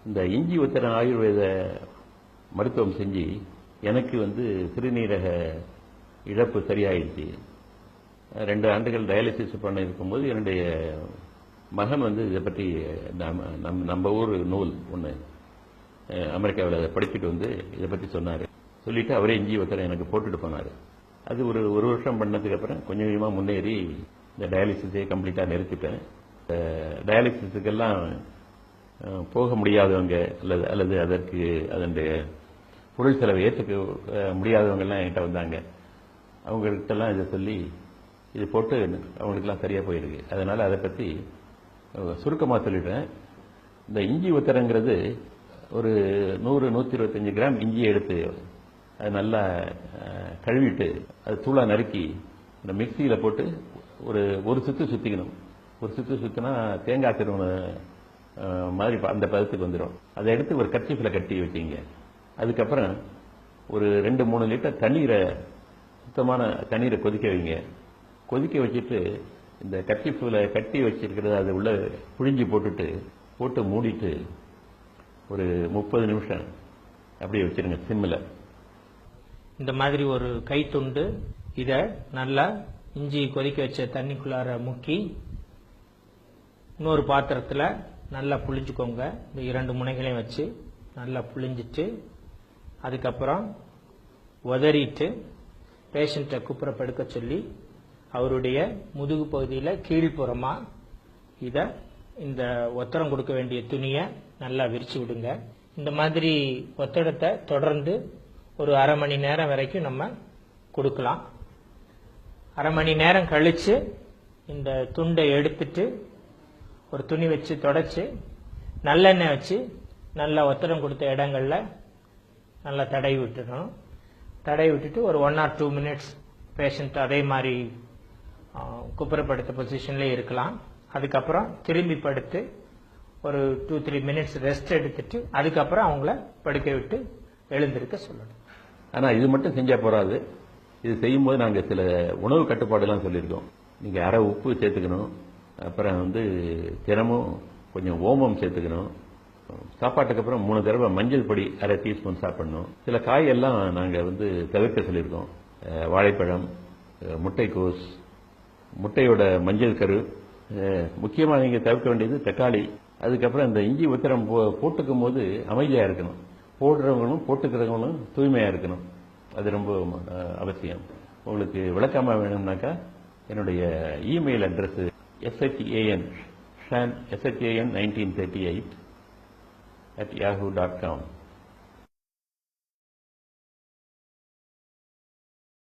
இந்த இஞ்சி உத்தரம் ஆயுர்வேத மருத்துவம் செஞ்சு எனக்கு சிறுநீரக இழப்பு சரியாயிடுச்சு. 2 ஆண்டுகள் டயாலிசிஸ் பண்ண இருக்கும்போது என்னுடைய மகன் இதை பற்றி நம்ம ஊர் நூல் ஒன்று அமெரிக்காவில் அதை படிச்சுட்டு இதை பற்றி சொன்னார். சொல்லிட்டு அவரே இஞ்சி உத்தரம் எனக்கு போட்டுட்டு போனார். அது ஒரு வருஷம் பண்ணதுக்கு அப்புறம் கொஞ்சம் கொஞ்சமாக முன்னேறி இந்த டயாலிசிஸே கம்ப்ளீட்டாக நிறுத்திட்டேன். டயாலிசிஸுக்கெல்லாம் போக முடியாதவங்க அல்லது அதற்கு அதனுடைய பொருள் செலவை ஏற்றுக்க முடியாதவங்கெல்லாம் என்கிட்ட வந்தாங்க. அவங்கள்ட்டெல்லாம் இதை சொல்லி இது போட்டு அவங்களுக்கெல்லாம் சரியாக போயிருக்கு. அதனால் அதை பற்றி சுருக்கமாக சொல்லிடுறேன். இந்த இஞ்சி உத்தரங்கிறது ஒரு 100-125 கிராம் இஞ்சியை எடுத்து அது நல்லா கழுவிட்டு அது தூளாக நறுக்கி இந்த மிக்சியில் போட்டு ஒரு சுற்று சுற்றிக்கணும். ஒரு சுற்று சுற்றினா தேங்காய் திருவண மாதிரி அந்த பதத்துக்கு வந்துடும். அதை எடுத்து ஒரு கர்ச்சீஃபில் கட்டி வச்சிங்க. அதுக்கப்புறம் ஒரு 2-3 லிட்டர் தண்ணீரை, சுத்தமான தண்ணீரை கொதிக்க வைங்க. கொதிக்க வச்சுட்டு இந்த கர்ச்சீஃபில் கட்டி வச்சிருக்கிறத அது உள்ள புழிஞ்சு போட்டு மூடிட்டு ஒரு 30 நிமிஷம் அப்படியே வச்சிருங்க சிம்மில். இந்த மாதிரி ஒரு கைத்துண்டு இதை நல்லா இஞ்சி கொதிக்க வச்ச தண்ணிக்குள்ளார முக்கி இன்னொரு பாத்திரத்தில் நல்லா புளிஞ்சுக்கோங்க. இந்த 2 முனைகளையும் வச்சு நல்லா புளிஞ்சிட்டு அதுக்கப்புறம் உதறிட்டு பேஷண்ட்டை குப்புற படுக்க சொல்லி அவருடைய முதுகு பகுதியில் கீழ்ப்புறமாக இதை இந்த ஒத்தடம் கொடுக்க வேண்டிய துணியை நல்லா விரிச்சு விடுங்க. இந்த மாதிரி ஒத்தடத்தை தொடர்ந்து ஒரு அரை மணி நேரம் வரைக்கும் நம்ம கொடுக்கலாம். அரை மணி நேரம் கழிச்சு இந்த துண்டை எடுத்துட்டு ஒரு துணி வச்சு தொடச்சி நல்லெண்ணெய் வச்சு நல்லா ஒத்தடம் கொடுத்த இடங்கள்ல நல்லா தடவி விட்டுடணும். தடவி விட்டுட்டு ஒரு 1 or 2 மினிட்ஸ் பேஷண்ட் அதே மாதிரி குப்புறப்படுத்த பொசிஷன்லேயே இருக்கலாம். அதுக்கப்புறம் திரும்பி படுத்து ஒரு 2-3 மினிட்ஸ் ரெஸ்ட் எடுத்துட்டு அதுக்கப்புறம் அவங்கள படுக்க விட்டு எழுந்திருக்க சொல்லணும். ஆனால் இது மட்டும் செஞ்சால் போறாது. இது செய்யும்போது நாங்கள் சில உணவு கட்டுப்பாடுலாம் சொல்லியிருக்கோம். நீங்கள் அரை உப்பு சேர்த்துக்கணும். அப்புறம் தினமும் கொஞ்சம் ஓமம் சேர்த்துக்கணும். சாப்பாட்டுக்கு அப்புறம் 3 தடவை மஞ்சள் பொடி அரை டீஸ்பூன் சாப்பிடணும். சில காயெல்லாம் நாங்கள் தவிர்க்க சொல்லியிருக்கோம். வாழைப்பழம், முட்டைக்கோஸ், முட்டையோட மஞ்சள் கரு, முக்கியமாக நீங்கள் தவிர்க்க வேண்டியது தக்காளி. அதுக்கப்புறம் இந்த இஞ்சி உத்தரம் போட்டுக்கும் போது அமைதியாக இருக்கணும். போடுறவங்களும் போட்டுக்கிறவங்களும் தூய்மையாக இருக்கணும். அது ரொம்ப அவசியம். உங்களுக்கு விளக்கமாக வேணும்னாக்கா என்னுடைய இமெயில் அட்ரஸ் shan1938 @yahoo.com